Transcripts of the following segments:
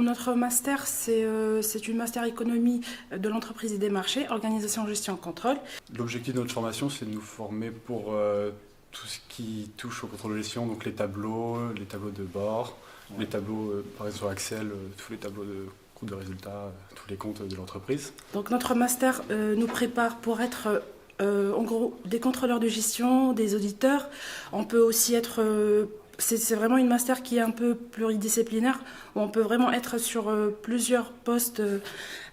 Notre master, c'est une master économie de l'entreprise et des marchés, organisation, gestion, contrôle. L'objectif de notre formation, c'est de nous former pour tout ce qui touche au contrôle de gestion, donc les tableaux de bord, les tableaux, par exemple sur Excel, tous les tableaux de compte de résultats, tous les comptes de l'entreprise. Donc notre master nous prépare pour être en gros des contrôleurs de gestion, des auditeurs. On peut aussi être... c'est vraiment une master qui est un peu pluridisciplinaire, où on peut vraiment être sur plusieurs postes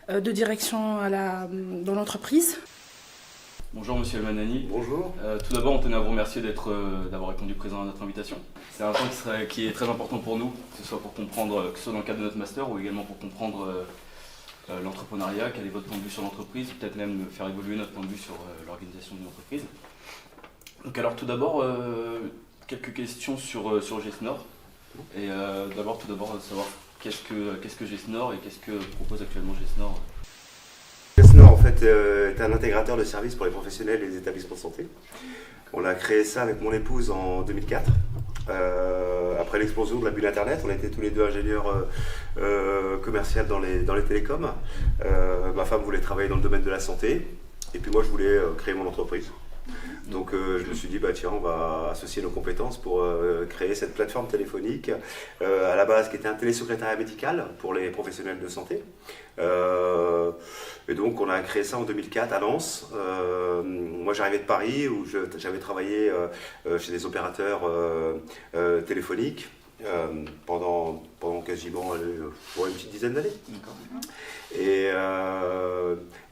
de direction dans l'entreprise. Bonjour Monsieur Manani. Bonjour. Tout d'abord, on tenait à vous remercier d'avoir répondu présent à notre invitation. C'est un temps qui est très important pour nous, que ce soit pour comprendre, que ce soit dans le cadre de notre master ou également pour comprendre l'entrepreneuriat, quel est votre point de vue sur l'entreprise, peut-être même faire évoluer notre point de vue sur l'organisation d'une entreprise. Donc alors tout d'abord, quelques questions sur GESNOR. Et tout d'abord savoir qu'est-ce que GESNOR et qu'est-ce que propose actuellement GESNOR. GESNOR en fait est un intégrateur de services pour les professionnels et les établissements de santé. On a créé ça avec mon épouse en 2004. Après l'explosion de la bulle internet, on était tous les deux ingénieurs commerciaux dans les télécoms. Ma femme voulait travailler dans le domaine de la santé et puis moi je voulais créer mon entreprise. Donc je me suis dit, tiens, on va associer nos compétences pour créer cette plateforme téléphonique, à la base qui était un télésecrétariat médical pour les professionnels de santé. Et donc on a créé ça en 2004 à Lens. Moi j'arrivais de Paris où j'avais travaillé chez des opérateurs téléphoniques pendant quasiment une petite dizaine d'années. Et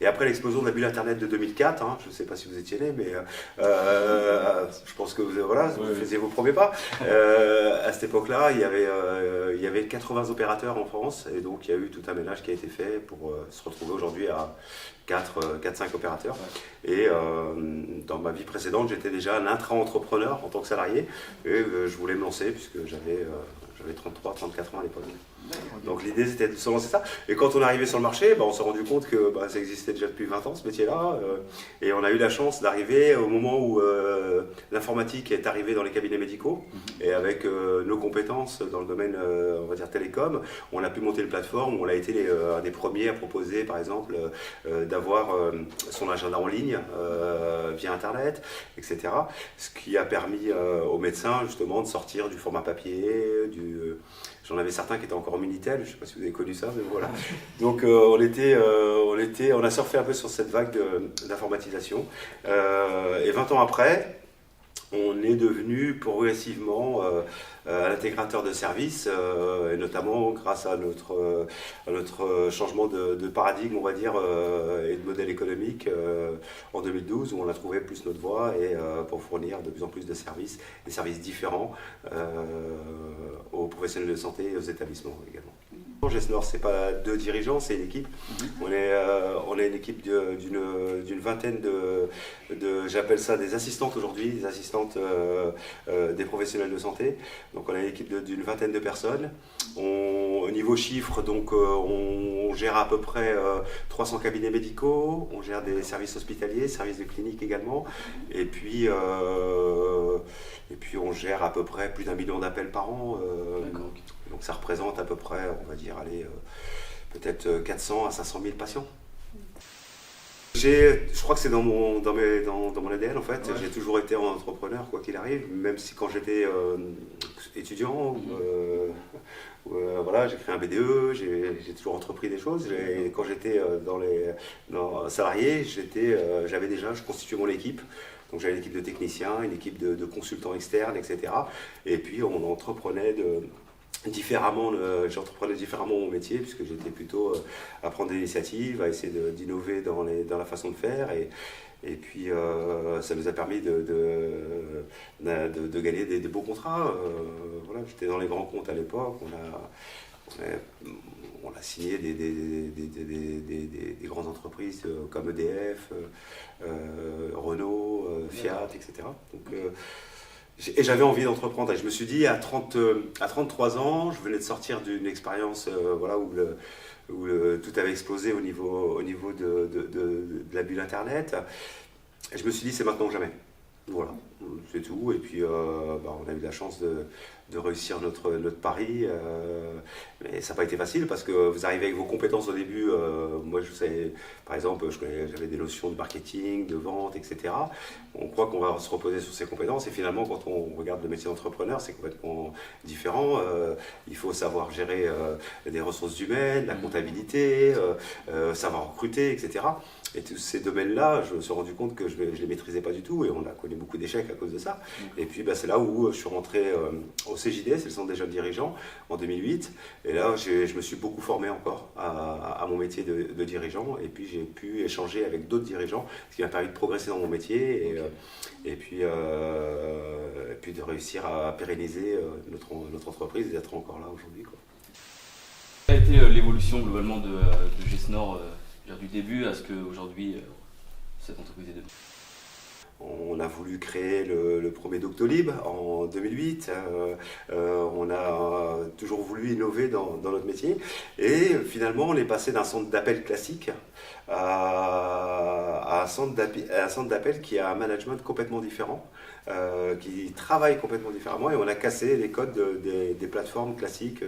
après l'explosion de la bulle internet de 2004, je ne sais pas si vous étiez né, mais je pense que vous faisiez vos premiers pas. À cette époque-là, il y avait 80 opérateurs en France, et donc il y a eu tout un ménage qui a été fait pour se retrouver aujourd'hui à 4-5 opérateurs. Et dans ma vie précédente, j'étais déjà un intra-entrepreneur en tant que salarié, et je voulais me lancer puisque j'avais 33-34 ans à l'époque. Donc l'idée c'était de se lancer ça. Et quand on est arrivé sur le marché, on s'est rendu compte que ça existait déjà depuis 20 ans ce métier-là. Et on a eu la chance d'arriver au moment où l'informatique est arrivée dans les cabinets médicaux. Et avec nos compétences dans le domaine, on va dire télécom, on a pu monter une plateforme où on a été un des premiers à proposer par exemple d'avoir son agenda en ligne via internet, etc. Ce qui a permis aux médecins justement de sortir du format papier, j'en avais certains qui étaient encore en Minitel, je ne sais pas si vous avez connu ça, mais voilà. Donc on a surfé un peu sur cette vague d'informatisation. Et 20 ans après, on est devenu progressivement un intégrateur de services, et notamment grâce à notre changement de paradigme, on va dire, et de modèle économique en 2012, où on a trouvé plus notre voie et pour fournir de plus en plus de services, des services différents aux professionnels de santé et aux établissements également. GESNOR, c'est pas deux dirigeants, c'est une équipe. On est une équipe d'une vingtaine j'appelle ça des assistantes aujourd'hui, des assistantes des professionnels de santé. Donc on a une équipe d'une vingtaine de personnes. Au niveau chiffres, donc on gère à peu près 300 cabinets médicaux, on gère des services hospitaliers, services de clinique également, et puis on gère à peu près plus d'1 million d'appels par an. Donc ça représente à peu près, on va dire, peut-être 400 à 500 000 patients. Je crois que c'est dans mon ADN en fait. J'ai toujours été entrepreneur quoi qu'il arrive, même si quand j'étais étudiant, j'ai créé un BDE, j'ai toujours entrepris des choses. Et quand j'étais salarié, je constituais mon équipe. Donc j'avais une équipe de techniciens, une équipe de consultants externes, etc. Et puis on entreprenait différemment mon métier, puisque j'étais plutôt à prendre des initiatives, à essayer d'innover dans la façon de faire, et puis ça nous a permis de gagner des beaux contrats. J'étais dans les grands comptes à l'époque, on a signé des grandes entreprises comme EDF, Renault, Fiat, etc. Et j'avais envie d'entreprendre. Et je me suis dit, à 33 ans, je venais de sortir d'une expérience où tout avait explosé au niveau de la bulle Internet. Et je me suis dit, c'est maintenant ou jamais. Voilà. c'est tout. Et puis on a eu la chance de réussir notre pari. Mais ça n'a pas été facile parce que vous arrivez avec vos compétences au début. Moi, je sais, par exemple, j'avais des notions de marketing, de vente, etc. On croit qu'on va se reposer sur ces compétences et finalement, quand on regarde le métier d'entrepreneur, c'est complètement différent. Il faut savoir gérer des ressources humaines, la comptabilité, savoir recruter, etc. Et tous ces domaines-là, je me suis rendu compte que je ne les maîtrisais pas du tout et on a connu beaucoup d'échecs à cause de ça. Et puis c'est là où je suis rentré au CJD, c'est le Centre des jeunes dirigeants, en 2008. Et là, je me suis beaucoup formé encore à mon métier de dirigeant. Et puis j'ai pu échanger avec d'autres dirigeants, ce qui m'a permis de progresser dans mon métier et puis de réussir à pérenniser notre entreprise et d'être encore là aujourd'hui. Quelle a été l'évolution globalement de Gesnor du début à ce qu'aujourd'hui cette entreprise est devenue? On a voulu créer le premier Doctolib en 2008. On a toujours voulu innover dans notre métier. Et finalement, on est passé d'un centre d'appel classique à un centre d'appel qui a un management complètement différent, qui travaille complètement différemment. Et on a cassé les codes des plateformes classiques,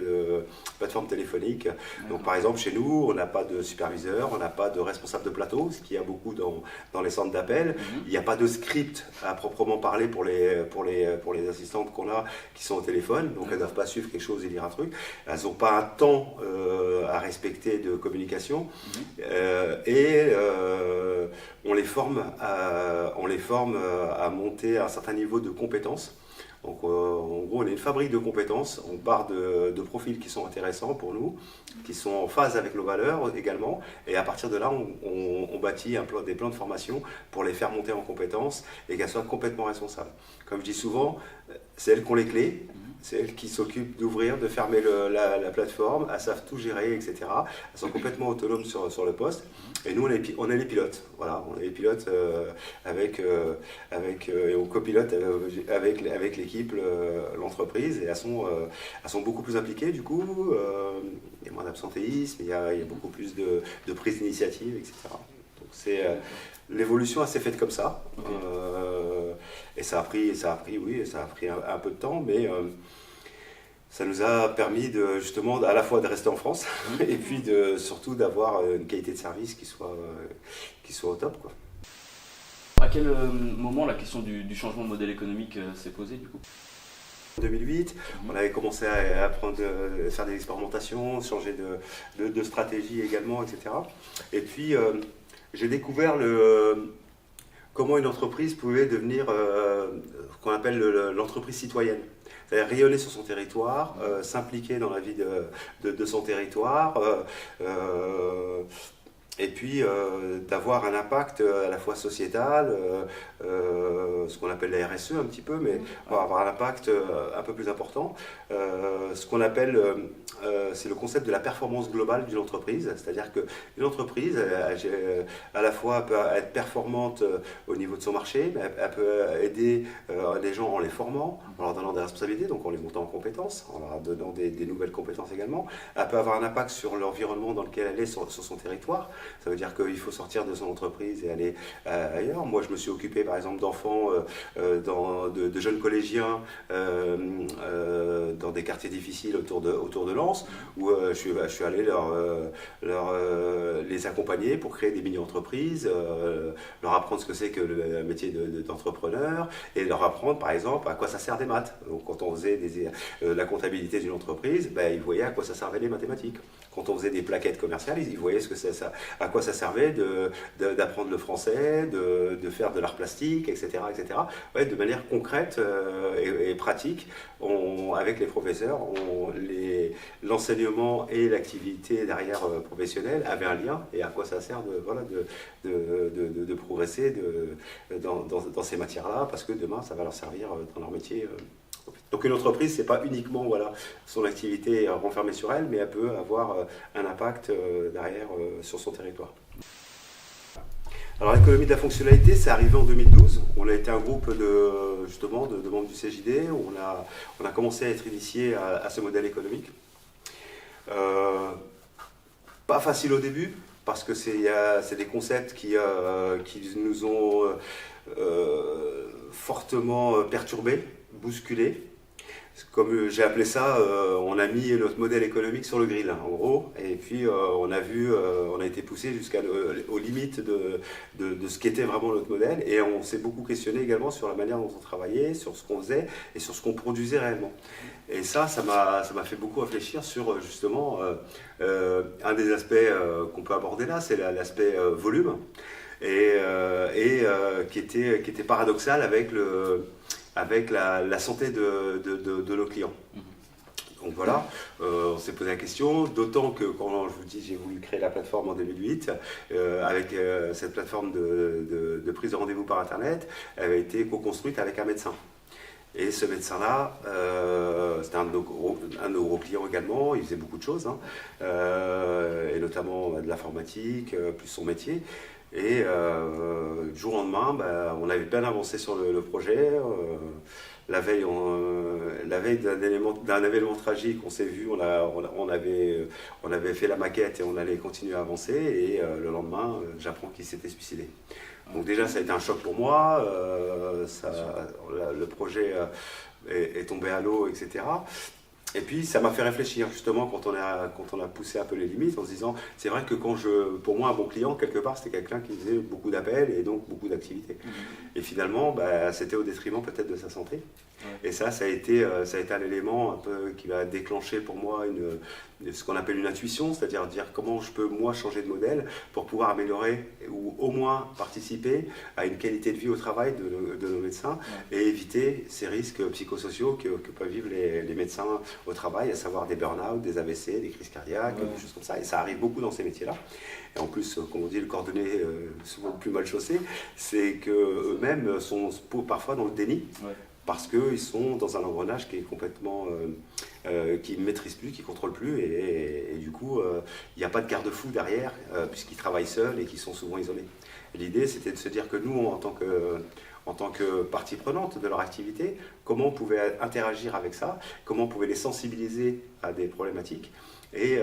plateformes téléphoniques. Donc par exemple, chez nous, on n'a pas de superviseur, on n'a pas de responsable de plateau, ce qu'il y a beaucoup dans les centres d'appel. Il n'y a pas de script à proprement parler pour les assistantes qu'on a qui sont au téléphone, donc elles ne doivent pas suivre quelque chose et lire un truc. Elles n'ont pas un temps à respecter de communication on les forme à monter à un certain niveau de compétences. Donc en gros, on est une fabrique de compétences, on part de profils qui sont intéressants pour nous, qui sont en phase avec nos valeurs également, et à partir de là, on bâtit des plans de formation pour les faire monter en compétences et qu'elles soient complètement responsables. Comme je dis souvent, c'est elles qui ont les clés, c'est elles qui s'occupent d'ouvrir, de fermer la plateforme, elles savent tout gérer, etc. Elles sont complètement autonomes sur le poste. Et nous, on est les pilotes. Voilà, on est les pilotes et on copilote avec l'équipe, l'entreprise. Et elles sont beaucoup plus impliquées, du coup. Il y a moins d'absentéisme, il y a beaucoup plus de prise d'initiative, etc. Donc l'évolution s'est faite comme ça. Okay. Et ça a pris un peu de temps, mais ça nous a permis justement à la fois de rester en France et puis surtout d'avoir une qualité de service qui soit au top, quoi. À quel moment la question du changement de modèle économique s'est posée, du coup? En 2008, on avait commencé à faire des expérimentations, changer de stratégie également, etc. Et puis j'ai découvert comment une entreprise pouvait devenir ce qu'on appelle l'entreprise citoyenne. C'est-à-dire rayonner sur son territoire, s'impliquer dans la vie de son territoire, et puis d'avoir un impact à la fois sociétal, ce qu'on appelle la RSE un petit peu, mais avoir un impact un peu plus important. Ce qu'on appelle, c'est le concept de la performance globale d'une entreprise, c'est-à-dire qu'une entreprise, à la fois peut être performante au niveau de son marché, mais elle peut aider les gens en les formant, en leur donnant des responsabilités, donc en les montant en compétences, en leur donnant des nouvelles compétences également. Elle peut avoir un impact sur l'environnement dans lequel elle est, sur son territoire. Ça veut dire qu'il faut sortir de son entreprise et aller ailleurs. Moi, je me suis occupé, par exemple, d'enfants, de jeunes collégiens dans des quartiers difficiles autour de Lens, où je suis allé les accompagner pour créer des mini-entreprises, leur apprendre ce que c'est que le métier d'entrepreneur, et leur apprendre, par exemple, à quoi ça sert des maths. Donc, quand on faisait la comptabilité d'une entreprise, ils voyaient à quoi ça servait les mathématiques. Quand on faisait des plaquettes commerciales, ils voyaient à quoi ça servait d'apprendre le français, de faire de l'art plastique, etc. etc. Ouais, de manière concrète et pratique, avec les professeurs, l'enseignement et l'activité derrière professionnelle avaient un lien, et à quoi ça sert de progresser dans ces matières-là, parce que demain, ça va leur servir dans leur métier. Donc une entreprise, c'est pas uniquement son activité renfermée sur elle, mais elle peut avoir un impact derrière sur son territoire. Alors l'économie de la fonctionnalité, c'est arrivé en 2012. On a été un groupe de membres du CJD. On a commencé à être initié à ce modèle économique. Pas facile au début, parce que c'est des concepts qui nous ont fortement perturbé, bousculé. Comme j'ai appelé ça, on a mis notre modèle économique sur le grill, en gros, et puis on a été poussé aux limites de ce qu'était vraiment notre modèle, et on s'est beaucoup questionné également sur la manière dont on travaillait, sur ce qu'on faisait et sur ce qu'on produisait réellement. Et ça m'a fait beaucoup réfléchir sur justement un des aspects qu'on peut aborder là, c'est l'aspect volume, et qui était paradoxal avec la santé de nos clients. Donc voilà, on s'est posé la question, d'autant que quand je vous dis j'ai voulu créer la plateforme en 2008, avec cette plateforme de prise de rendez-vous par Internet, elle avait été co-construite avec un médecin. Et ce médecin-là, c'était un de nos gros clients également, il faisait beaucoup de choses, et notamment de l'informatique, plus son métier. Et du jour au lendemain, on avait bien avancé sur le projet. La veille d'un événement tragique, on s'est vu, on avait fait la maquette et on allait continuer à avancer. Et le lendemain, j'apprends qu'il s'était suicidé. Donc déjà, ça a été un choc pour moi. Le projet est tombé à l'eau, etc. Et puis ça m'a fait réfléchir justement quand on a poussé un peu les limites en se disant c'est vrai que pour moi un bon client quelque part c'était quelqu'un qui faisait beaucoup d'appels et donc beaucoup d'activités. Et finalement c'était au détriment peut-être de sa santé. Et ça a été un élément un peu qui va déclencher pour moi ce qu'on appelle une intuition, c'est-à-dire dire comment je peux moi changer de modèle pour pouvoir améliorer ou au moins participer à une qualité de vie au travail de nos médecins et éviter ces risques psychosociaux que peuvent vivre les médecins au travail, à savoir des burn-out, des AVC, des crises cardiaques, des choses comme ça. Et ça arrive beaucoup dans ces métiers-là. Et en plus, comme on dit, le cordonnier souvent le plus mal chaussé, c'est qu'eux-mêmes sont parfois dans le déni. Parce qu'ils sont dans un engrenage qui est complètement, qui ne maîtrise plus, qui ne contrôle plus, et du coup, il n'y a pas de garde-fou derrière, puisqu'ils travaillent seuls et qu'ils sont souvent isolés. L'idée, c'était de se dire que nous, en tant que partie prenante de leur activité, comment on pouvait interagir avec ça, comment on pouvait les sensibiliser à des problématiques. Et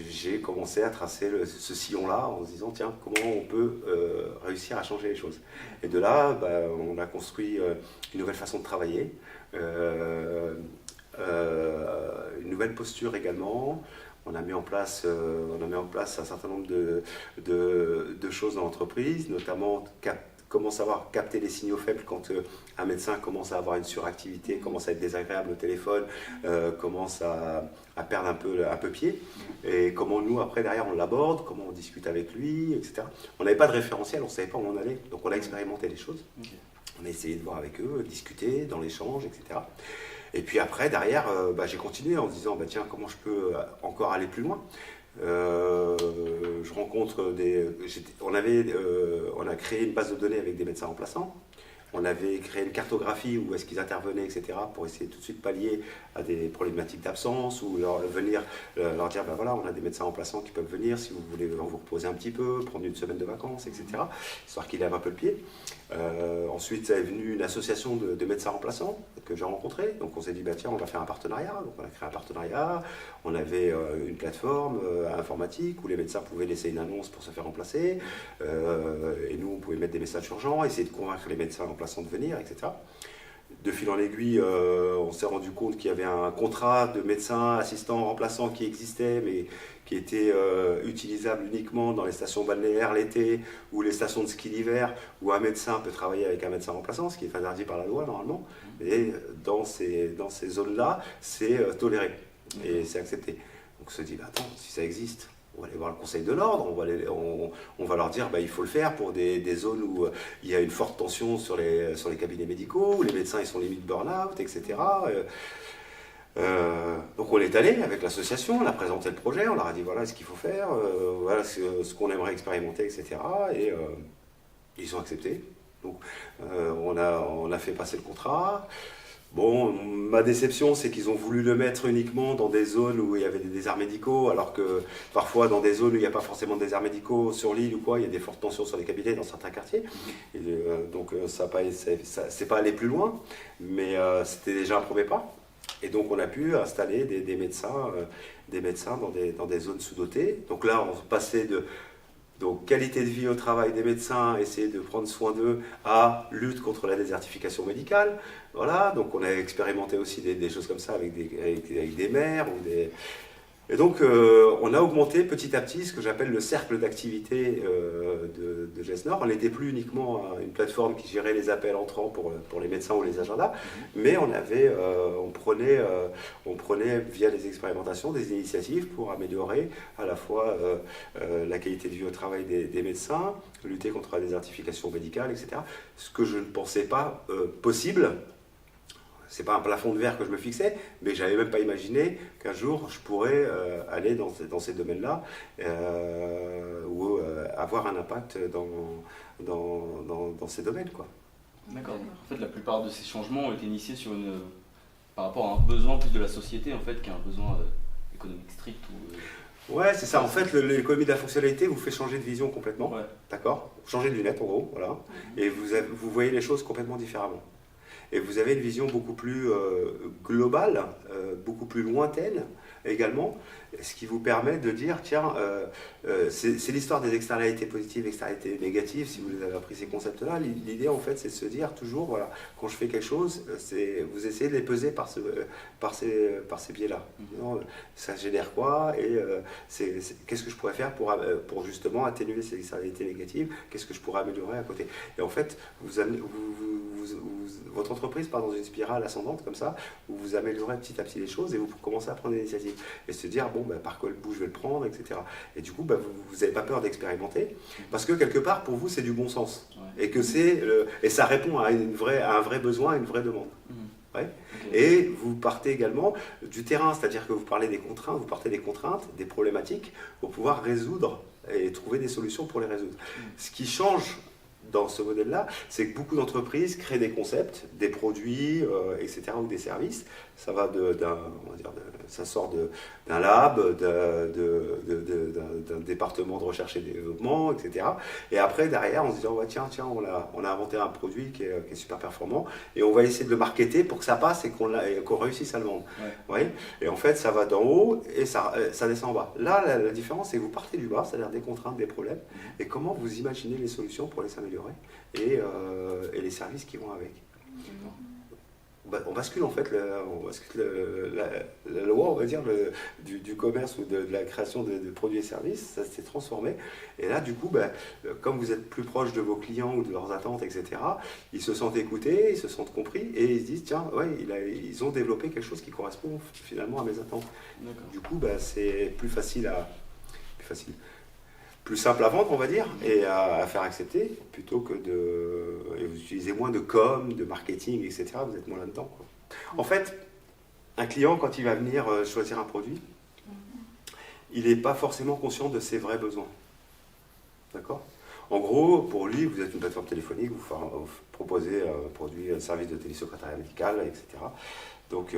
j'ai commencé à tracer ce sillon-là en se disant, tiens, comment on peut réussir à changer les choses. Et de là, on a construit une nouvelle façon de travailler, une nouvelle posture également. On a mis en place un certain nombre de choses dans l'entreprise, notamment comment savoir capter les signaux faibles quand un médecin commence à avoir une suractivité, commence à être désagréable au téléphone, commence à perdre un peu pied, et comment nous, après, derrière, on l'aborde, comment on discute avec lui, etc. On n'avait pas de référentiel, on ne savait pas où on allait, donc on a expérimenté les choses. On a essayé de voir avec eux, discuter dans l'échange, etc. Et puis après, derrière, j'ai continué en se disant, tiens, comment je peux encore aller plus loin ? Je rencontre on a créé une base de données avec des médecins remplaçants. On avait créé une cartographie où est-ce qu'ils intervenaient, etc., pour essayer tout de suite pallier à des problématiques d'absence ou leur dire, voilà, on a des médecins remplaçants qui peuvent venir si vous voulez vous reposer un petit peu, prendre une semaine de vacances, etc., histoire qu'ils lèvent un peu le pied. Ensuite, ça est venu une association de médecins remplaçants que j'ai rencontrée. Donc on s'est dit, tiens, on va faire un partenariat. Donc on a créé un partenariat. On avait une plateforme informatique où les médecins pouvaient laisser une annonce pour se faire remplacer. Et nous, on pouvait mettre des messages urgents, essayer de convaincre les médecins remplaçants de venir, etc. De fil en aiguille, on s'est rendu compte qu'il y avait un contrat de médecin assistant remplaçant qui existait, mais qui était utilisable uniquement dans les stations balnéaires l'été ou les stations de ski l'hiver, où un médecin peut travailler avec un médecin remplaçant, ce qui est interdit par la loi normalement. Et dans ces zones-là, c'est toléré et c'est accepté. Donc on se dit, attends, si ça existe, on va aller voir le Conseil de l'Ordre, on va leur dire il faut le faire pour des zones où il y a une forte tension sur les cabinets médicaux, où les médecins ils sont limite burn-out, etc. Donc on est allé avec l'association, on a présenté le projet, on leur a dit voilà ce qu'il faut faire, voilà ce qu'on aimerait expérimenter, etc. Et ils ont accepté. Donc on a fait passer le contrat. Bon, ma déception, c'est qu'ils ont voulu le mettre uniquement dans des zones où il y avait des déserts médicaux, alors que parfois dans des zones où il n'y a pas forcément de déserts médicaux sur l'île ou quoi, il y a des fortes tensions sur les cabinets dans certains quartiers. Et, donc c'est pas allé plus loin, mais c'était déjà un premier pas. Et donc on a pu installer des médecins dans des zones sous-dotées. Donc là, on passait Donc qualité de vie au travail des médecins, essayer de prendre soin d'eux, à lutte contre la désertification médicale. Voilà, donc on a expérimenté aussi des choses comme ça avec des maires ou des... Et donc, on a augmenté petit à petit ce que j'appelle le cercle d'activité de GES Nord. On n'était plus uniquement une plateforme qui gérait les appels entrants pour les médecins ou les agendas, mais on prenait via les expérimentations des initiatives pour améliorer à la fois la qualité de vie au travail des médecins, lutter contre la désertification médicale, etc. Ce que je ne pensais pas possible. C'est pas un plafond de verre que je me fixais, mais j'avais même pas imaginé qu'un jour je pourrais aller dans ces domaines-là ou avoir un impact dans ces domaines, quoi. D'accord. En fait, la plupart de ces changements ont été initiés par rapport à un besoin plus de la société, en fait, qu'un besoin économique strict ou... Ouais, c'est ça. En fait, l'économie de la fonctionnalité vous fait changer de vision complètement. Ouais. D'accord. Changer de lunettes, en gros, voilà. Et vous voyez les choses complètement différemment. Et vous avez une vision beaucoup plus globale, beaucoup plus lointaine également, ce qui vous permet de dire, tiens, c'est l'histoire des externalités positives, externalités négatives, si vous avez appris ces concepts-là. L'idée, en fait, c'est de se dire toujours, voilà, quand je fais quelque chose, vous essayez de les peser par ces biais-là. Ça génère quoi et qu'est-ce que je pourrais faire pour justement atténuer ces externalités négatives? Qu'est-ce que je pourrais améliorer à côté? Et en fait, votre entreprise part dans une spirale ascendante comme ça, où vous améliorez petit à petit les choses et vous commencez à prendre des initiatives. Et se dire, bon, par quel bout je vais le prendre, etc. Et du coup, vous n'avez pas peur d'expérimenter, parce que quelque part, pour vous, c'est du bon sens. Ouais. Et ça répond à un vrai besoin, à une vraie demande. Ouais. Okay. Et vous partez également du terrain, c'est-à-dire que vous partez des contraintes, des problématiques, pour pouvoir résoudre et trouver des solutions pour les résoudre. Ce qui change dans ce modèle-là, c'est que beaucoup d'entreprises créent des concepts, des produits, etc., ou des services. Ça va ça sort d'un lab, d'un département de recherche et développement, etc. Et après, derrière, on se dit, tiens, on a inventé un produit qui est super performant, et on va essayer de le marketer pour que ça passe et qu'on réussisse à le vendre. Ouais. Ouais. Et en fait, ça va d'en haut et ça descend en bas. Là, la différence, c'est que vous partez du bas, c'est-à-dire des contraintes, des problèmes, et comment vous imaginez les solutions pour les améliorer et les services qui vont avec. On bascule en fait la loi, on va dire, du commerce ou de la création de produits et services, ça s'est transformé. Et là, du coup, comme vous êtes plus proche de vos clients ou de leurs attentes, etc., ils se sentent écoutés, ils se sentent compris, et ils se disent, tiens, ouais, ils ont développé quelque chose qui correspond finalement à mes attentes. Du coup, c'est plus simple à vendre, on va dire, et à faire accepter, plutôt que et vous utilisez moins de com, de marketing, etc. Vous êtes moins là-dedans, quoi. En fait, un client, quand il va venir choisir un produit, il n'est pas forcément conscient de ses vrais besoins. D'accord ? En gros, pour lui, vous êtes une plateforme téléphonique, vous proposez un produit, un service de télésecrétariat médical, etc. Donc,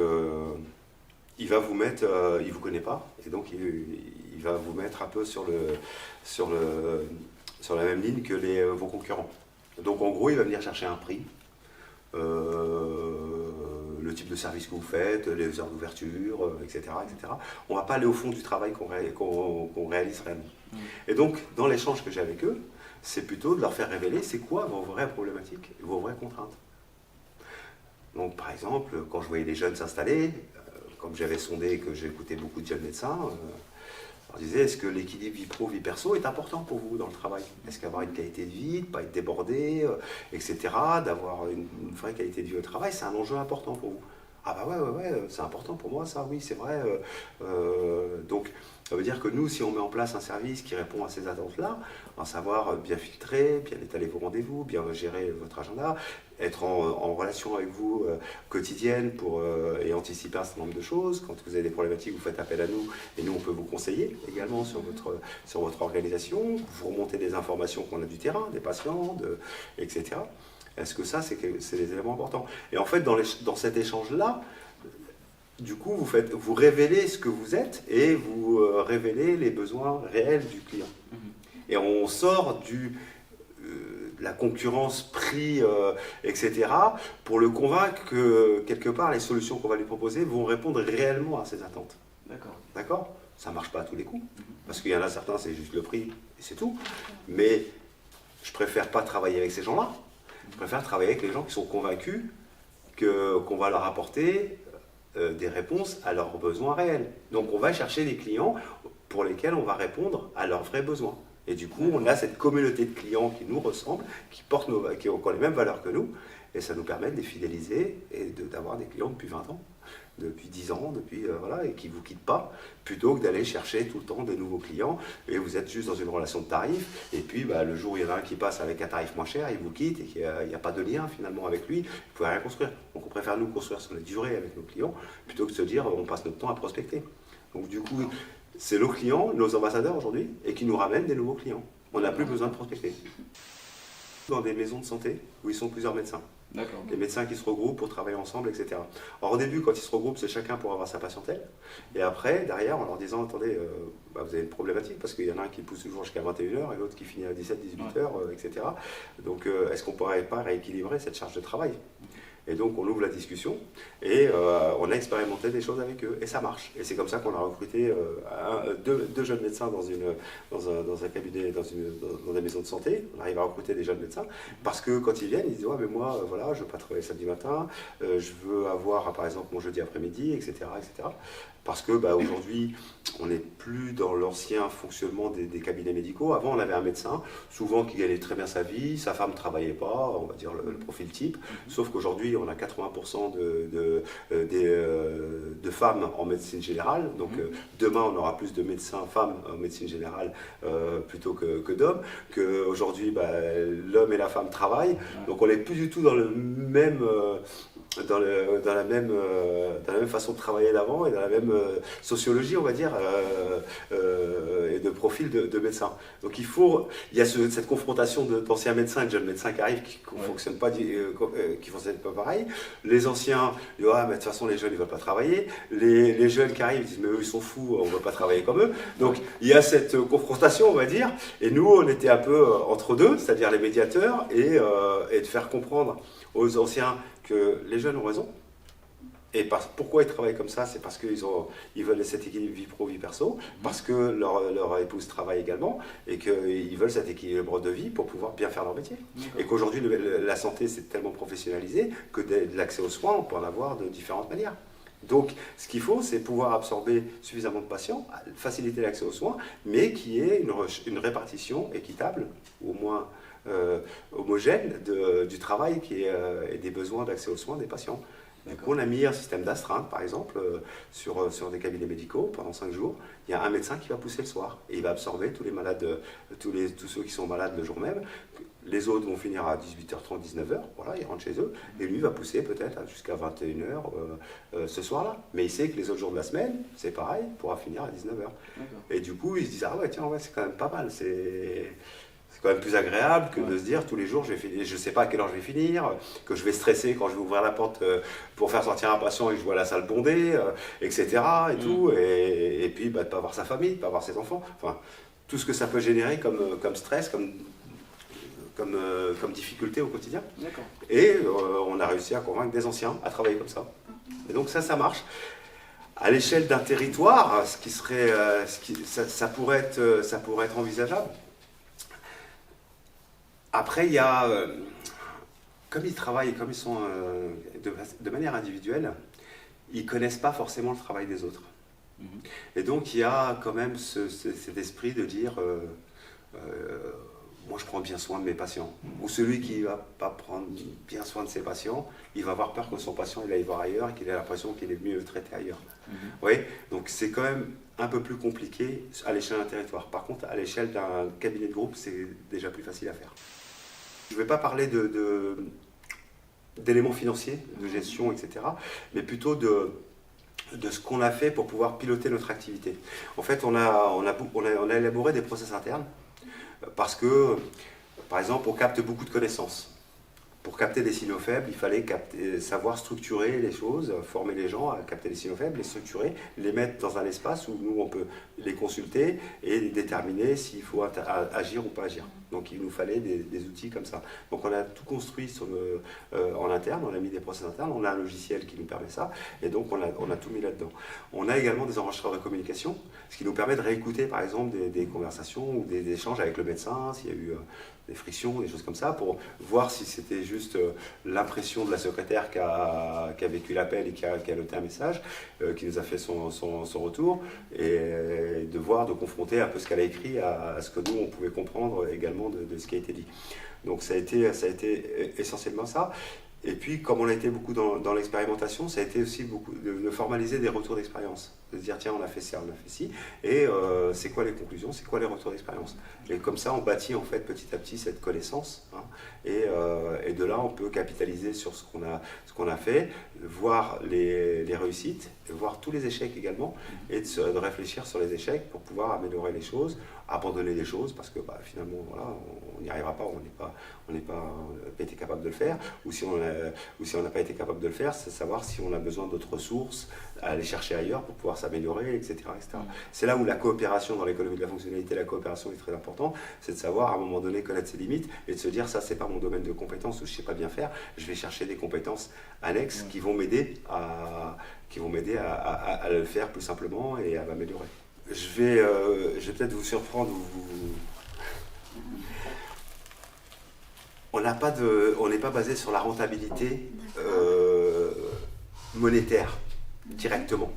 il va vous mettre, il ne vous connaît pas, et donc il va vous mettre un peu sur la même ligne que vos concurrents. Donc en gros, il va venir chercher un prix, le type de service que vous faites, les heures d'ouverture, etc., etc. On ne va pas aller au fond du travail qu'on réalise réellement. Et donc, dans l'échange que j'ai avec eux, c'est plutôt de leur faire révéler c'est quoi vos vraies problématiques, vos vraies contraintes. Donc par exemple, quand je voyais les jeunes s'installer, comme j'avais sondé et que j'ai écouté beaucoup de jeunes médecins, je disais, est-ce que l'équilibre vie pro, vie perso est important pour vous dans le travail? Est-ce qu'avoir une qualité de vie, de ne pas être débordé, etc., d'avoir une vraie qualité de vie au travail, c'est un enjeu important pour vous? Ah bah ouais, c'est important pour moi ça, oui, c'est vrai. Donc, ça veut dire que nous, si on met en place un service qui répond à ces attentes-là, à savoir bien filtrer, bien étaler vos rendez-vous, bien gérer votre agenda, être en relation avec vous quotidienne et anticiper un certain nombre de choses. Quand vous avez des problématiques, vous faites appel à nous et nous, on peut vous conseiller également sur votre organisation, vous remonter des informations qu'on a du terrain, des patients, etc. Est-ce que ça, c'est des éléments importants? Et en fait, dans cet échange-là, du coup, vous révélez ce que vous êtes et vous révélez les besoins réels du client. Et on sort de la concurrence prix, etc., pour le convaincre que, quelque part, les solutions qu'on va lui proposer vont répondre réellement à ses attentes. D'accord. Ça ne marche pas à tous les coups, parce qu'il y en a certains, c'est juste le prix, et c'est tout. Mais je préfère pas travailler avec ces gens-là. Je préfère travailler avec les gens qui sont convaincus qu'on va leur apporter des réponses à leurs besoins réels. Donc on va chercher des clients pour lesquels on va répondre à leurs vrais besoins. Et du coup, on a cette communauté de clients qui nous ressemblent, qui ont les mêmes valeurs que nous, et ça nous permet de les fidéliser et d'avoir des clients depuis 20 ans, depuis 10 ans, voilà, et qui ne vous quittent pas, plutôt que d'aller chercher tout le temps de nouveaux clients, et vous êtes juste dans une relation de tarif, et puis le jour où il y en a un qui passe avec un tarif moins cher, il vous quitte, et qu'il n'y a pas de lien finalement avec lui, vous ne pouvez rien construire. Donc on préfère nous construire sur la durée avec nos clients, plutôt que de se dire on passe notre temps à prospecter. Donc du coup, c'est nos clients, nos ambassadeurs aujourd'hui, et qui nous ramènent des nouveaux clients. On n'a plus besoin de prospecter. Dans des maisons de santé où ils sont plusieurs médecins. Les médecins qui se regroupent pour travailler ensemble, etc. Alors au début, quand ils se regroupent, c'est chacun pour avoir sa patientèle. Et après, derrière, en leur disant, attendez, vous avez une problématique, parce qu'il y en a un qui pousse toujours jusqu'à 21h et l'autre qui finit à 17-18h, etc. Donc est-ce qu'on ne pourrait pas rééquilibrer cette charge de travail ? Et donc on ouvre la discussion et on a expérimenté des choses avec eux et ça marche. Et c'est comme ça qu'on a recruté deux jeunes médecins dans un cabinet, dans des maisons de santé. On arrive à recruter des jeunes médecins parce que quand ils viennent, ils disent ouais mais moi voilà, je veux pas travailler samedi matin, je veux avoir par exemple mon jeudi après-midi, etc., etc. Parce que aujourd'hui, on n'est plus dans l'ancien fonctionnement des cabinets médicaux. Avant, on avait un médecin, souvent qui gagnait très bien sa vie, sa femme ne travaillait pas, on va dire le profil type. Sauf qu'aujourd'hui, on a 80% de femmes en médecine générale. Donc demain, on aura plus de médecins femmes en médecine générale plutôt que d'hommes. Qu'aujourd'hui, l'homme et la femme travaillent. Donc on n'est plus du tout dans le même... Dans la même façon de travailler d'avant et dans la même sociologie, on va dire, et de profil de médecin. Donc il y a cette confrontation d'anciens médecins et de jeunes médecins qui arrivent, qui ne fonctionnent pas pareil. Les anciens disent mais de toute façon les jeunes ils ne veulent pas travailler. Les jeunes qui arrivent disent mais eux ils sont fous, on ne veut pas travailler comme eux. Donc il y a cette confrontation, on va dire, et nous on était un peu entre deux, c'est-à-dire les médiateurs, et de faire comprendre aux anciens que les jeunes ont raison. Et pourquoi ils travaillent comme ça ? C'est parce qu'ils veulent cet équilibre vie pro, vie perso, parce que leur épouse travaille également, et qu'ils veulent cet équilibre de vie pour pouvoir bien faire leur métier. Et qu'aujourd'hui, la santé, c'est tellement professionnalisé que de l'accès aux soins, on peut en avoir de différentes manières. Donc, ce qu'il faut, c'est pouvoir absorber suffisamment de patients, faciliter l'accès aux soins, mais qu'il y ait une répartition équitable, ou au moins homogène du travail et des besoins d'accès aux soins des patients. Donc on a mis un système d'astreinte, par exemple, sur des cabinets médicaux pendant 5 jours. Il y a un médecin qui va pousser le soir et il va absorber tous les malades, tous ceux qui sont malades le jour même. Les autres vont finir à 18h30, 19h, voilà, ils rentrent chez eux. Et lui va pousser peut-être jusqu'à 21h ce soir-là. Mais il sait que les autres jours de la semaine, c'est pareil, il pourra finir à 19h. Et du coup, ils se disent, ah ouais, tiens, c'est quand même pas mal. C'est quand même plus agréable que de se dire tous les jours, je ne sais pas à quelle heure je vais finir, que je vais stresser quand je vais ouvrir la porte pour faire sortir un patient et que je vois la salle bondée, etc. Et tout. Et puis de ne pas voir sa famille, de ne pas voir ses enfants. Enfin, tout ce que ça peut générer comme stress, comme difficulté au quotidien. Et on a réussi à convaincre des anciens à travailler comme ça. Et donc ça marche. À l'échelle d'un territoire, ça pourrait être envisageable. Après, il y a, comme ils travaillent, comme ils sont de manière individuelle, ils ne connaissent pas forcément le travail des autres. Et donc, il y a quand même cet esprit de dire, moi je prends bien soin de mes patients. Ou celui qui ne va pas prendre bien soin de ses patients, il va avoir peur que son patient il aille voir ailleurs et qu'il ait l'impression qu'il est mieux traité ailleurs. Oui, donc c'est quand même un peu plus compliqué à l'échelle d'un territoire. Par contre, à l'échelle d'un cabinet de groupe, c'est déjà plus facile à faire. Je ne vais pas parler d'éléments financiers, de gestion, etc., mais plutôt de ce qu'on a fait pour pouvoir piloter notre activité. En fait, on a élaboré des process internes parce que, par exemple, on capte beaucoup de connaissances. Pour capter des signaux faibles, il fallait savoir structurer les choses, former les gens à capter les signaux faibles, les structurer, les mettre dans un espace où nous, on peut les consulter et déterminer s'il faut agir ou pas agir. Donc il nous fallait des outils comme ça. Donc on a tout construit en interne, on a mis des process internes, on a un logiciel qui nous permet ça, et donc on a tout mis là-dedans. On a également des enregistreurs de communication, ce qui nous permet de réécouter par exemple des conversations ou des échanges avec le médecin, s'il y a eu des frictions, des choses comme ça, pour voir si c'était juste l'impression de la secrétaire qui a vécu l'appel et qui a noté un message, qui nous a fait son retour, et de voir, de confronter un peu ce qu'elle a écrit à ce que nous, on pouvait comprendre également de ce qui a été dit. Donc ça a été essentiellement ça. Et puis, comme on a été beaucoup dans l'expérimentation, ça a été aussi beaucoup de formaliser des retours d'expérience. De se dire, tiens, on a fait ça, on a fait ci, et c'est quoi les conclusions, c'est quoi les retours d'expérience. Et comme ça, on bâtit en fait petit à petit cette connaissance, hein, et de là, on peut capitaliser sur ce qu'on a fait, voir les réussites, voir tous les échecs également, et de réfléchir sur les échecs pour pouvoir améliorer les choses, abandonner des choses, parce que finalement, voilà, on n'y arrivera pas, on n'a pas été capable de le faire, ou si on n'a pas été capable de le faire, c'est savoir si on a besoin d'autres ressources, à aller chercher ailleurs pour pouvoir s'améliorer, etc. C'est là où la coopération dans l'économie de la fonctionnalité, la coopération est très importante, c'est de savoir à un moment donné connaître ses limites et de se dire ça c'est pas mon domaine de compétence ou je sais pas bien faire, je vais chercher des compétences annexes qui vont m'aider à le faire plus simplement et à m'améliorer. Je vais peut-être vous surprendre on n'est pas basé sur la rentabilité monétaire directement.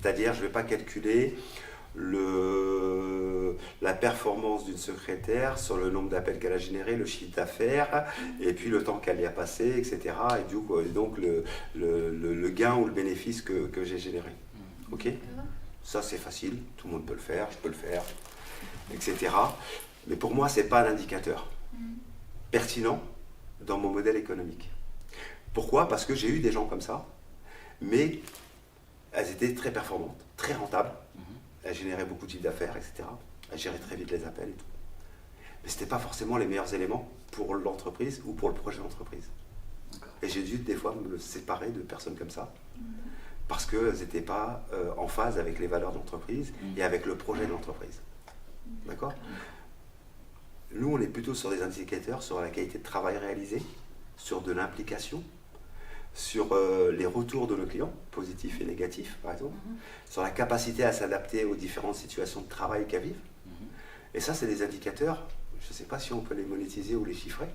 C'est-à-dire, je ne vais pas calculer la performance d'une secrétaire sur le nombre d'appels qu'elle a généré, le chiffre d'affaires, et puis le temps qu'elle y a passé, etc. Et donc le gain ou le bénéfice que j'ai généré. Ok ? Ça, c'est facile, tout le monde peut le faire, je peux le faire, etc. Mais pour moi, ce n'est pas un indicateur pertinent dans mon modèle économique. Pourquoi ? Parce que j'ai eu des gens comme ça, mais elles étaient très performantes, très rentables, elles généraient beaucoup de chiffre d'affaires, etc. Elles géraient très vite les appels et tout. Mais ce n'était pas forcément les meilleurs éléments pour l'entreprise ou pour le projet d'entreprise. Et j'ai dû des fois me séparer de personnes comme ça, parce qu'elles n'étaient pas en phase avec les valeurs de l'entreprise et avec le projet de l'entreprise. D'accord ? Nous, on est plutôt sur des indicateurs sur la qualité de travail réalisé, sur de l'implication, sur les retours de nos clients, positifs et négatifs, par exemple, sur la capacité à s'adapter aux différentes situations de travail qu'elles vivent. Et ça, c'est des indicateurs, je ne sais pas si on peut les monétiser ou les chiffrer,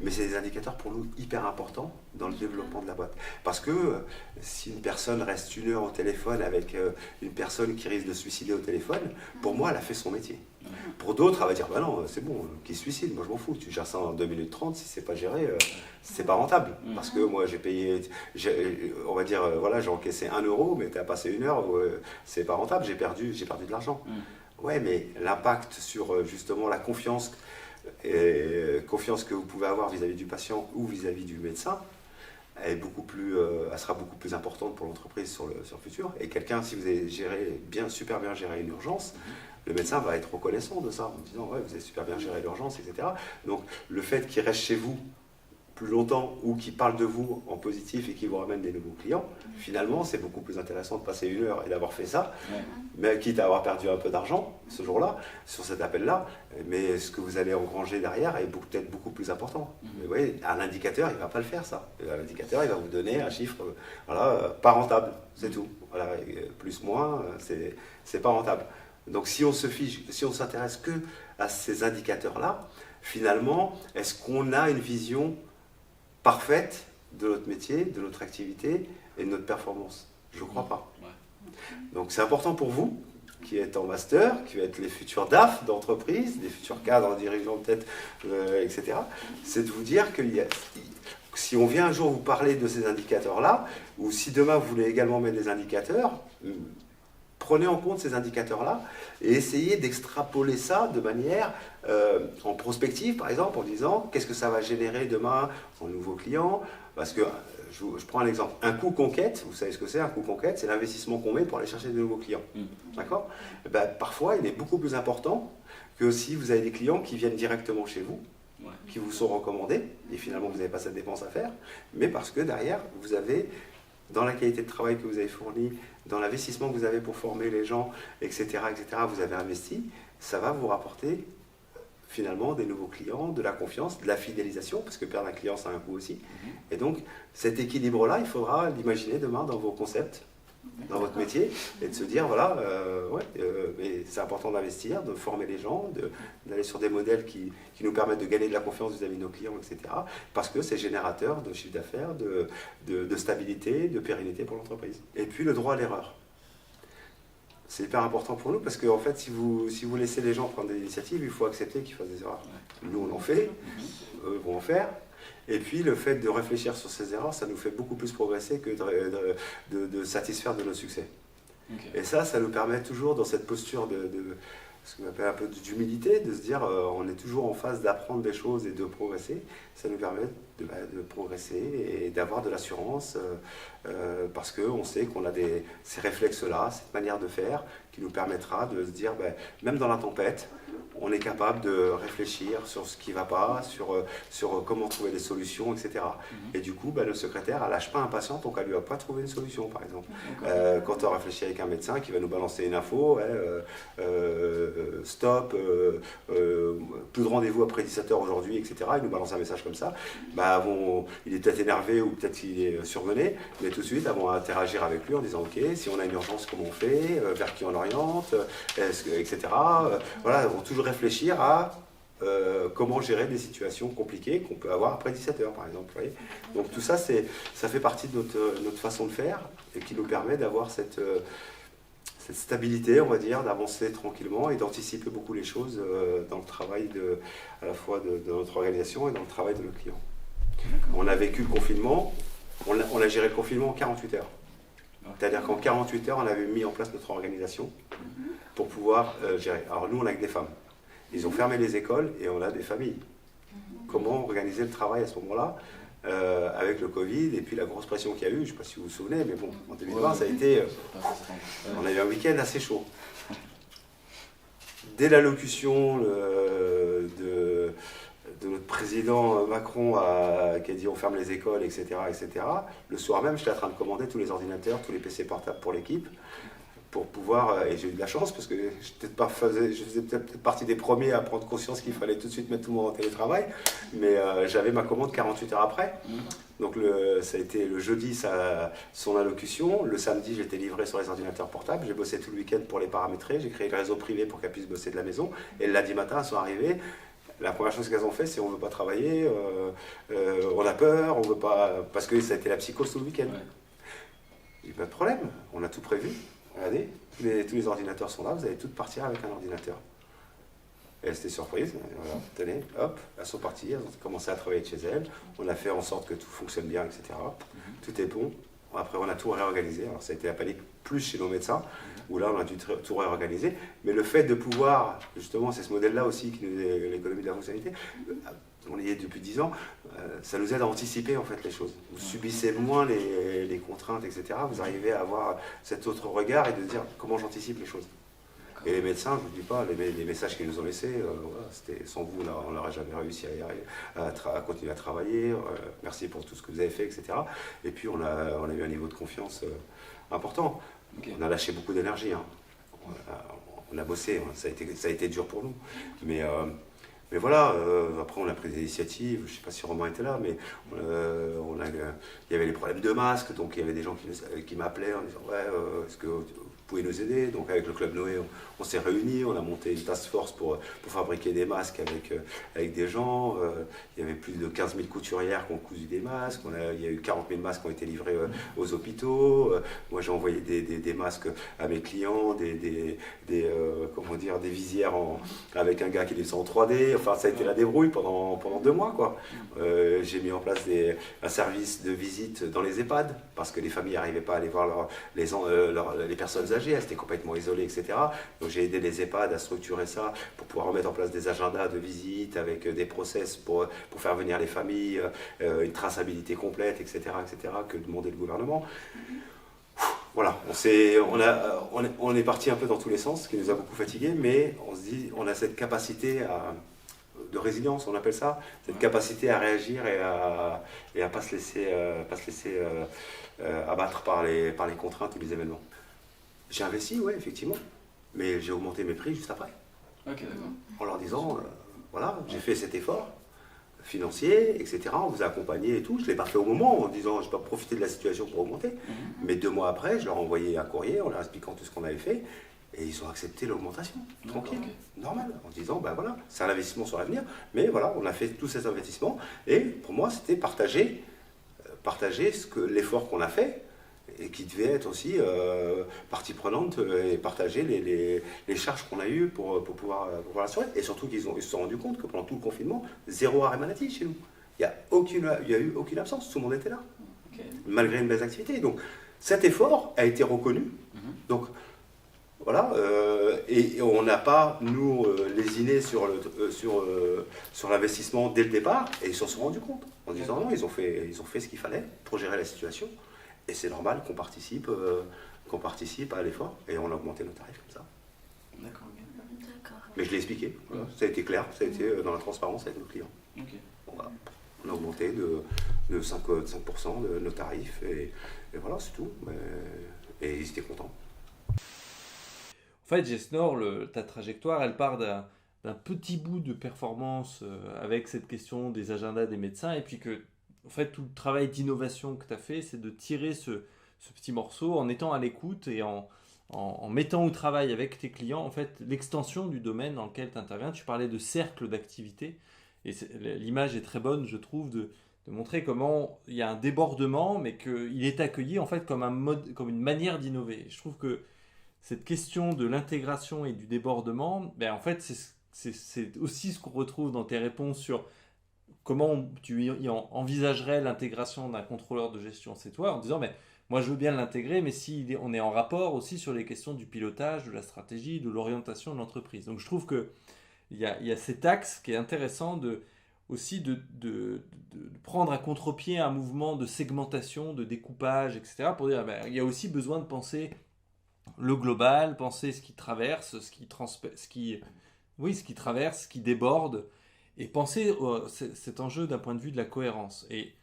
mais c'est des indicateurs pour nous hyper importants dans le développement de la boîte. Parce que si une personne reste 1 heure au téléphone avec une personne qui risque de se suicider au téléphone, pour moi, elle a fait son métier. Pour d'autres, elle va dire, bah non, c'est bon, qui se suicide, moi je m'en fous, tu gères ça en 2 minutes 30, si c'est pas géré, c'est pas rentable. Parce que moi j'ai payé, on va dire, voilà, j'ai encaissé 1 euro, mais tu as passé 1 heure, c'est pas rentable, j'ai perdu de l'argent. Ouais, mais l'impact sur justement la confiance que vous pouvez avoir vis-à-vis du patient ou vis-à-vis du médecin, elle sera beaucoup plus importante pour l'entreprise sur le futur. Et quelqu'un, si vous avez super bien géré une urgence, le médecin va être reconnaissant de ça, en disant ouais, vous avez super bien géré l'urgence, etc. Donc le fait qu'il reste chez vous plus longtemps ou qu'il parle de vous en positif et qu'il vous ramène des nouveaux clients, finalement c'est beaucoup plus intéressant de passer 1 heure et d'avoir fait ça, mais quitte à avoir perdu un peu d'argent ce jour-là, sur cet appel-là, mais ce que vous allez engranger derrière est peut-être beaucoup plus important. Mais vous voyez, un indicateur, il ne va pas le faire ça. L'indicateur, il va vous donner un chiffre, voilà, pas rentable, c'est tout. Voilà, plus, moins, c'est pas rentable. Donc si on s'intéresse que à ces indicateurs-là, finalement, est-ce qu'on a une vision parfaite de notre métier, de notre activité et de notre performance? Je ne crois pas. Donc c'est important pour vous, qui êtes en master, qui va être les futurs DAF d'entreprise, les futurs cadres, dirigeants peut-être, etc., c'est de vous dire que si on vient un jour vous parler de ces indicateurs-là, ou si demain vous voulez également mettre des indicateurs, prenez en compte ces indicateurs-là et essayez d'extrapoler ça de manière en prospective, par exemple, en disant qu'est-ce que ça va générer demain en nouveaux clients. Parce que, je prends un exemple, un coût conquête, vous savez ce que c'est un coût conquête, c'est l'investissement qu'on met pour aller chercher de nouveaux clients. D'accord ? Parfois, il est beaucoup plus important que si vous avez des clients qui viennent directement chez vous, qui vous sont recommandés, et finalement vous n'avez pas cette dépense à faire, mais parce que derrière, vous avez, dans la qualité de travail que vous avez fourni, dans l'investissement que vous avez pour former les gens, etc., vous avez investi, ça va vous rapporter finalement des nouveaux clients, de la confiance, de la fidélisation, parce que perdre un client, ça a un coût aussi. Et donc, cet équilibre-là, il faudra l'imaginer demain dans vos concepts, dans votre métier, et de se dire, voilà, mais c'est important d'investir, de former les gens, d'aller sur des modèles qui nous permettent de gagner de la confiance vis-à-vis de nos clients, etc. Parce que c'est générateur de chiffre d'affaires, de stabilité, de pérennité pour l'entreprise. Et puis le droit à l'erreur. C'est hyper important pour nous parce que en fait, si vous laissez les gens prendre des initiatives, il faut accepter qu'ils fassent des erreurs. Nous, on en fait, eux vont en faire. Et puis, le fait de réfléchir sur ces erreurs, ça nous fait beaucoup plus progresser que de satisfaire de nos succès. Okay. Et ça nous permet toujours dans cette posture de ce qu'on appelle un peu d'humilité, de se dire on est toujours en phase d'apprendre des choses et de progresser. Ça nous permet de progresser et d'avoir de l'assurance parce qu'on sait qu'on a ces réflexes-là, cette manière de faire qui nous permettra de se dire, même dans la tempête, on est capable de réfléchir sur ce qui ne va pas, sur comment trouver des solutions, etc. Et du coup, le secrétaire ne lâche pas un patient tant qu'elle ne lui a pas trouvé une solution, par exemple. Quand on réfléchit avec un médecin qui va nous balancer une info, stop, plus de rendez-vous après 17h aujourd'hui, etc. Il nous balance un message comme ça. Il est peut-être énervé ou peut-être qu'il est surmené, mais tout de suite, elles vont interagir avec lui en disant, ok, si on a une urgence, comment on fait, vers qui on oriente, etc. Voilà, elles vont toujours réfléchir à comment gérer des situations compliquées qu'on peut avoir après 17h, par exemple. Vous voyez. Donc tout ça, ça fait partie de notre façon de faire et qui nous permet d'avoir cette stabilité, on va dire, d'avancer tranquillement et d'anticiper beaucoup les choses dans le travail à la fois de notre organisation et dans le travail de nos clients. On a vécu le confinement, on a géré le confinement en 48 heures. C'est-à-dire qu'en 48 heures, on avait mis en place notre organisation pour pouvoir gérer. Alors nous, on a que des femmes. Ils ont fermé les écoles et on a des familles. Comment organiser le travail à ce moment-là avec le Covid et puis la grosse pression qu'il y a eu, je ne sais pas si vous vous souvenez, mais bon, en 2020, ça a été... on a eu un week-end assez chaud. Dès l'allocution de notre président Macron qui a dit on ferme les écoles, etc., le soir même, j'étais en train de commander tous les ordinateurs, tous les PC portables pour l'équipe, pour pouvoir, et j'ai eu de la chance parce que je faisais peut-être partie des premiers à prendre conscience qu'il fallait tout de suite mettre tout le monde en télétravail, mais j'avais ma commande 48 heures après. Donc ça a été le jeudi son allocution, le samedi j'étais livré sur les ordinateurs portables, j'ai bossé tout le week-end pour les paramétrer, j'ai créé le réseau privé pour qu'elles puissent bosser de la maison, et le lundi matin elles sont arrivées. La première chose qu'elles ont fait, c'est on ne veut pas travailler, on a peur, on veut pas, parce que ça a été la psychose tout le week-end. Il n'y a pas de problème, on a tout prévu. Regardez, tous les ordinateurs sont là, vous allez toutes partir avec un ordinateur. Et elles étaient surprises, voilà, tenez, hop, elles sont parties, elles ont commencé à travailler de chez elles, on a fait en sorte que tout fonctionne bien, etc. Tout est bon. Après, on a tout réorganisé. Alors, ça a été la panique plus chez nos médecins, où là, on a dû tout réorganiser. Mais le fait de pouvoir, justement, c'est ce modèle-là aussi, l'économie de la fonctionnalité, on y est depuis 10 ans, ça nous aide à anticiper en fait les choses. Vous subissez moins les contraintes, etc. Vous arrivez à avoir cet autre regard et de dire comment j'anticipe les choses. Et les médecins, je ne vous dis pas, les messages qu'ils nous ont laissés, c'était sans vous, on n'aurait jamais réussi à continuer à travailler. Merci pour tout ce que vous avez fait, etc. Et puis on a eu un niveau de confiance important. Okay. On a lâché beaucoup d'énergie. Hein. On a bossé, hein. Ça a été dur pour nous. Mais voilà, après on a pris des initiatives, je ne sais pas si Romain était là, mais il y avait les problèmes de masques, donc il y avait des gens qui m'appelaient en disant « Ouais, est-ce que vous pouvez nous aider ?» Donc avec le Club Noé, on s'est réunis, on a monté une task force pour fabriquer des masques avec des gens. Il y avait plus de 15 000 couturières qui ont cousu des masques, il y a eu 40 000 masques qui ont été livrés aux hôpitaux. Moi j'ai envoyé des masques à mes clients, des visières avec un gars qui les faisait en 3D. Enfin, ça a été la débrouille pendant 2 mois, quoi. J'ai mis en place un service de visite dans les EHPAD, parce que les familles n'arrivaient pas à aller voir les personnes âgées, elles étaient complètement isolées, etc. Donc j'ai aidé les EHPAD à structurer ça pour pouvoir remettre en place des agendas de visite avec des process pour faire venir les familles, une traçabilité complète, etc., que demandait le gouvernement. Voilà, on est parti un peu dans tous les sens, ce qui nous a beaucoup fatigués, mais on se dit, on a cette capacité de résilience, on appelle ça, cette capacité à réagir et à pas se laisser abattre par les contraintes ou les événements. J'ai investi, oui, effectivement, mais j'ai augmenté mes prix juste après. Ok, d'accord. En leur disant, voilà, j'ai fait cet effort financier, etc. On vous a accompagné et tout. Je ne l'ai pas fait au moment en disant je ne vais pas profiter de la situation pour augmenter. Mais 2 mois après, je leur ai envoyé un courrier en leur expliquant tout ce qu'on avait fait. Et ils ont accepté l'augmentation, tranquille, normal, en disant, ben voilà, c'est un investissement sur l'avenir, mais voilà, on a fait tous ces investissements, et pour moi, c'était partager l'effort qu'on a fait, et qui devait être aussi partie prenante, et partager les charges qu'on a eues pour pouvoir l'assurer. Et surtout qu'ils se sont rendus compte que pendant tout le confinement, 0 arrêt maladie chez nous. Il n'y a eu aucune absence, tout le monde était là, malgré une baisse d'activité. Donc cet effort a été reconnu. Donc, voilà, et on n'a pas, nous, lésiné sur l'investissement dès le départ, et ils s'en sont rendus compte, en disant non, ils ont fait ce qu'il fallait pour gérer la situation, et c'est normal qu'on participe à l'effort, et on a augmenté nos tarifs comme ça. D'accord. Mais je l'ai expliqué, voilà. Ça a été clair, ça a été dans la transparence avec nos clients. Voilà. On a augmenté de 5% de nos tarifs, et voilà, c'est tout, et ils étaient contents. En fait, Gesnor, ta trajectoire, elle part d'un petit bout de performance avec cette question des agendas des médecins, et puis que, en fait, tout le travail d'innovation que tu as fait, c'est de tirer ce petit morceau en étant à l'écoute et en mettant au travail avec tes clients, en fait, l'extension du domaine dans lequel tu interviens. Tu parlais de cercle d'activité, et l'image est très bonne, je trouve, de montrer comment il y a un débordement, mais qu'il est accueilli, en fait, comme une manière d'innover. Je trouve que cette question de l'intégration et du débordement, en fait, c'est aussi ce qu'on retrouve dans tes réponses sur comment tu envisagerais l'intégration d'un contrôleur de gestion. C'est toi, en disant, moi je veux bien l'intégrer, mais si on est en rapport aussi sur les questions du pilotage, de la stratégie, de l'orientation de l'entreprise. Donc je trouve qu'il y a cet axe qui est intéressant de prendre à contre-pied un mouvement de segmentation, de découpage, etc. pour dire, il y a aussi besoin de penser le global, penser ce qui traverse, ce qui traverse, ce qui déborde, et penser cet enjeu d'un point de vue de la cohérence. Et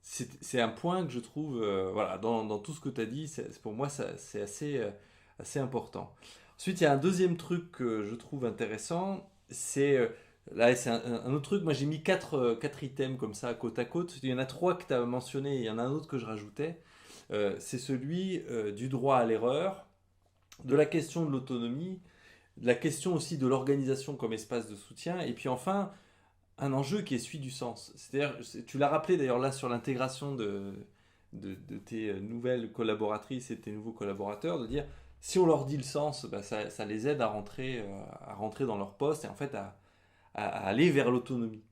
c'est un point que je trouve, dans tout ce que tu as dit, pour moi, c'est assez important. Ensuite, il y a un deuxième truc que je trouve intéressant, c'est un autre truc. Moi, j'ai mis 4 items comme ça, côte à côte. Il y en a 3 que tu as mentionné, et il y en a un autre que je rajoutais. C'est celui du droit à l'erreur, de la question de l'autonomie, de la question aussi de l'organisation comme espace de soutien, et puis enfin, un enjeu qui est celui du sens. C'est-à-dire, tu l'as rappelé d'ailleurs là sur l'intégration de tes nouvelles collaboratrices et tes nouveaux collaborateurs, de dire, si on leur dit le sens, ça les aide à rentrer dans leur poste et en fait à aller vers l'autonomie.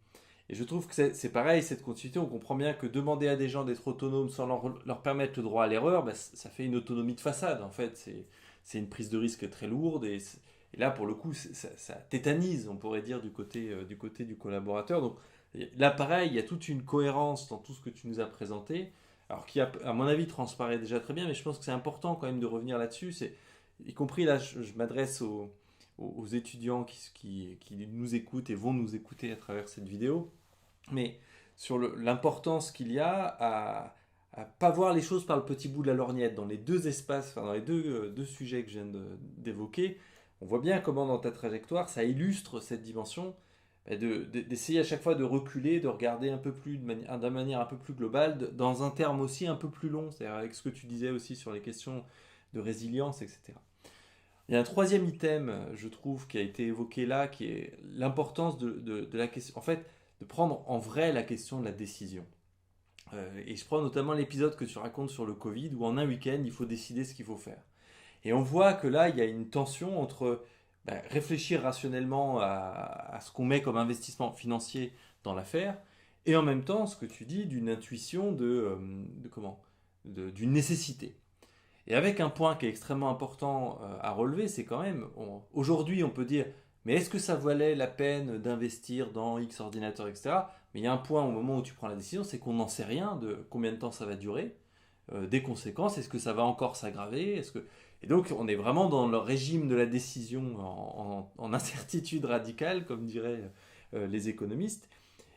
Et je trouve que c'est pareil, cette continuité, on comprend bien que demander à des gens d'être autonomes sans leur permettre le droit à l'erreur, ça fait une autonomie de façade. En fait, c'est une prise de risque très lourde, et là, pour le coup, ça tétanise, on pourrait dire, du côté du collaborateur. Donc là, pareil, il y a toute une cohérence dans tout ce que tu nous as présenté, alors qui, à mon avis, transparaît déjà très bien, mais je pense que c'est important quand même de revenir là-dessus. Y compris, là, je m'adresse aux étudiants qui nous écoutent et vont nous écouter à travers cette vidéo, mais sur l'importance qu'il y a à pas voir les choses par le petit bout de la lorgnette. Dans les deux espaces, dans les deux sujets que je viens d'évoquer, on voit bien comment dans ta trajectoire, ça illustre cette dimension d'essayer à chaque fois de reculer, de regarder un peu plus d'une manière un peu plus globale, dans un terme aussi un peu plus long, c'est-à-dire avec ce que tu disais aussi sur les questions de résilience, etc. Il y a un troisième item, je trouve, qui a été évoqué là, qui est l'importance de la question, en fait, de prendre en vrai la question de la décision. Et je prends notamment l'épisode que tu racontes sur le Covid, où en un week-end, il faut décider ce qu'il faut faire. Et on voit que là, il y a une tension entre réfléchir rationnellement à ce qu'on met comme investissement financier dans l'affaire, et en même temps, ce que tu dis, d'une intuition d'une nécessité. Et avec un point qui est extrêmement important à relever, c'est quand même, aujourd'hui on peut dire, mais est-ce que ça valait la peine d'investir dans X ordinateur, etc. Mais il y a un point au moment où tu prends la décision, c'est qu'on n'en sait rien de combien de temps ça va durer, des conséquences, est-ce que ça va encore s'aggraver, Et donc on est vraiment dans le régime de la décision en incertitude radicale, comme diraient les économistes.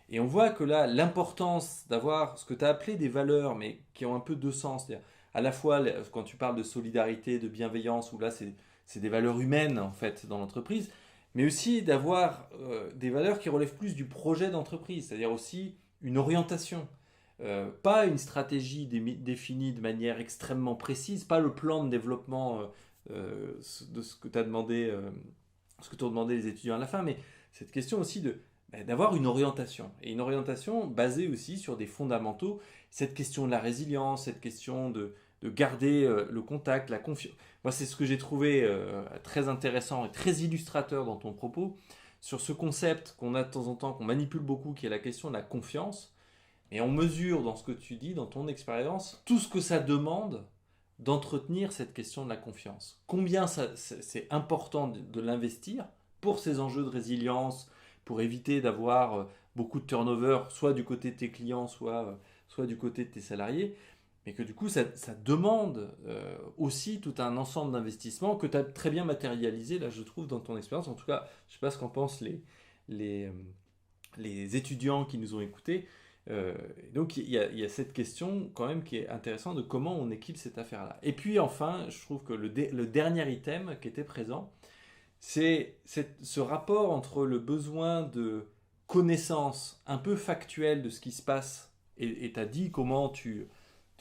Et on voit que là, l'importance d'avoir ce que tu as appelé des valeurs, mais qui ont un peu deux sens, c'est-à-dire à la fois quand tu parles de solidarité, de bienveillance, où là c'est des valeurs humaines en fait dans l'entreprise, mais aussi d'avoir des valeurs qui relèvent plus du projet d'entreprise, c'est-à-dire aussi une orientation. Pas une stratégie définie de manière extrêmement précise, pas le plan de développement de ce que tu as demandé, ce que t'ont demandé les étudiants à la fin, mais cette question aussi d'avoir une orientation, et une orientation basée aussi sur des fondamentaux, cette question de la résilience, cette question de garder le contact, la confiance. Moi, c'est ce que j'ai trouvé très intéressant et très illustrateur dans ton propos, sur ce concept qu'on a de temps en temps, qu'on manipule beaucoup, qui est la question de la confiance. Et on mesure dans ce que tu dis, dans ton expérience, tout ce que ça demande d'entretenir cette question de la confiance. Combien c'est important de l'investir pour ces enjeux de résilience, pour éviter d'avoir beaucoup de turnover, soit du côté de tes clients, soit du côté de tes salariés, mais que du coup, ça demande aussi tout un ensemble d'investissements que tu as très bien matérialisé, là, je trouve, dans ton expérience. En tout cas, je ne sais pas ce qu'en pensent les étudiants qui nous ont écoutés. Donc il y a cette question quand même qui est intéressante de comment on équipe cette affaire-là. Et puis enfin, je trouve que le dernier item qui était présent, c'est ce rapport entre le besoin de connaissance un peu factuelle de ce qui se passe, et tu as dit comment tu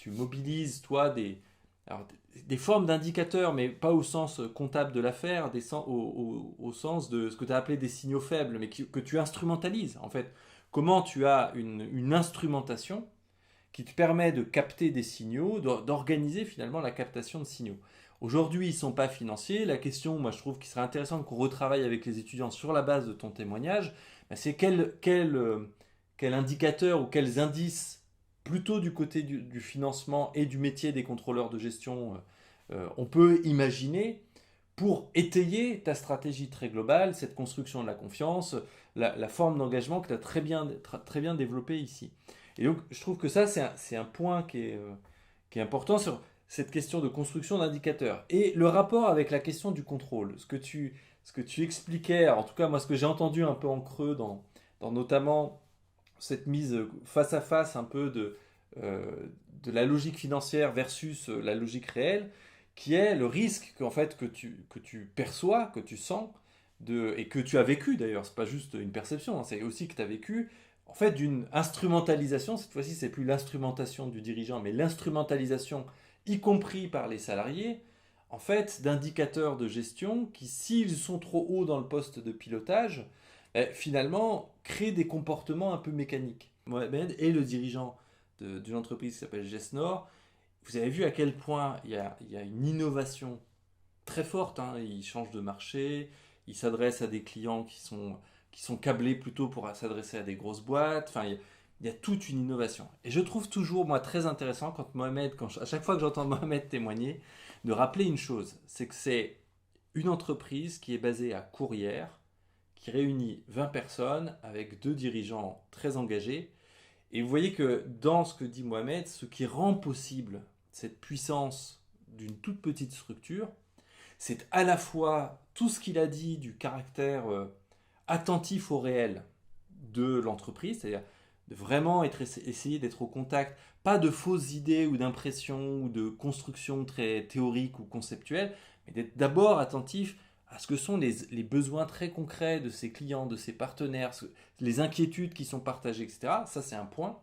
mobilises, toi, des formes d'indicateurs, mais pas au sens comptable de l'affaire, au sens de ce que tu as appelé des signaux faibles, mais que tu instrumentalises, en fait. Comment tu as une instrumentation qui te permet de capter des signaux, d'organiser finalement la captation de signaux. Aujourd'hui, ils ne sont pas financiers. La question, moi, je trouve qu'il serait intéressant qu'on retravaille avec les étudiants sur la base de ton témoignage, c'est quel indicateur ou quels indices, plutôt du côté du financement et du métier des contrôleurs de gestion, on peut imaginer pour étayer ta stratégie très globale, cette construction de la confiance, la forme d'engagement que tu as très bien développée ici. Et donc, je trouve que ça, c'est un point qui est important sur cette question de construction d'indicateurs. Et le rapport avec la question du contrôle, ce que tu expliquais, en tout cas, moi, ce que j'ai entendu un peu en creux dans notamment cette mise face à face un peu de la logique financière versus la logique réelle, qui est le risque que tu perçois, que tu sens, et que tu as vécu d'ailleurs, c'est pas juste une perception, c'est aussi que tu as vécu, en fait, d'une instrumentalisation. Cette fois-ci, c'est plus l'instrumentation du dirigeant, mais l'instrumentalisation, y compris par les salariés, en fait, d'indicateurs de gestion qui, s'ils sont trop hauts dans le poste de pilotage, finalement, créent des comportements un peu mécaniques. Mohamed est le dirigeant d'une entreprise qui s'appelle Gesnor. Vous avez vu à quel point il y a une innovation très forte, hein. Il change de marché, il s'adresse à des clients qui sont câblés plutôt pour s'adresser à des grosses boîtes. Enfin, il y a toute une innovation. Et je trouve toujours, moi, très intéressant à chaque fois que j'entends Mohamed témoigner, de rappeler une chose, c'est que c'est une entreprise qui est basée à Courrières, qui réunit 20 personnes avec 2 dirigeants très engagés. Et vous voyez que dans ce que dit Mohamed, ce qui rend possible cette puissance d'une toute petite structure, c'est à la fois tout ce qu'il a dit du caractère attentif au réel de l'entreprise, c'est-à-dire de vraiment essayer d'être au contact, pas de fausses idées ou d'impressions ou de constructions très théoriques ou conceptuelles, mais d'être d'abord attentif à ce que sont les besoins très concrets de ses clients, de ses partenaires, les inquiétudes qui sont partagées, etc. Ça, c'est un point.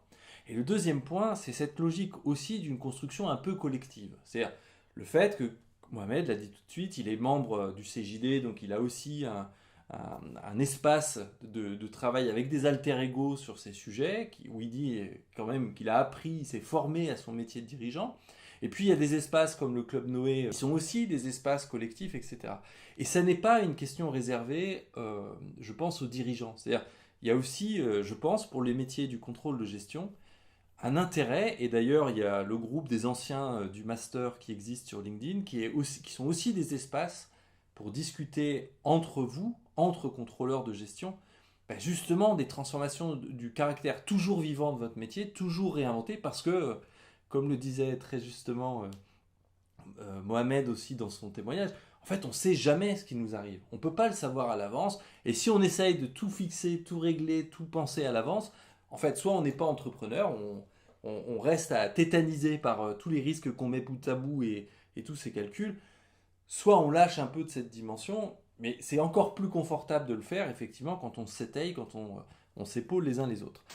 Et le deuxième point, c'est cette logique aussi d'une construction un peu collective. C'est-à-dire le fait que, Mohamed l'a dit tout de suite, il est membre du CJD, donc il a aussi un espace de travail avec des alter-ego sur ces sujets, où il dit quand même qu'il a appris, il s'est formé à son métier de dirigeant. Et puis il y a des espaces comme le Club Noé, qui sont aussi des espaces collectifs, etc. Et ça n'est pas une question réservée, je pense, aux dirigeants. C'est-à-dire, il y a aussi, je pense, pour les métiers du contrôle de gestion, un intérêt, et d'ailleurs il y a le groupe des anciens du master qui existe sur LinkedIn, qui sont aussi des espaces pour discuter entre vous, entre contrôleurs de gestion, justement des transformations du caractère toujours vivant de votre métier, toujours réinventé, parce que, comme le disait très justement Mohamed aussi dans son témoignage, en fait on ne sait jamais ce qui nous arrive, on ne peut pas le savoir à l'avance, et si on essaye de tout fixer, tout régler, tout penser à l'avance, en fait soit on n'est pas entrepreneur, on reste à tétaniser par tous les risques qu'on met bout à bout et tous ces calculs, soit on lâche un peu de cette dimension, Mais c'est encore plus confortable de le faire, effectivement, quand on s'étaye, quand on s'épaule les uns les autres.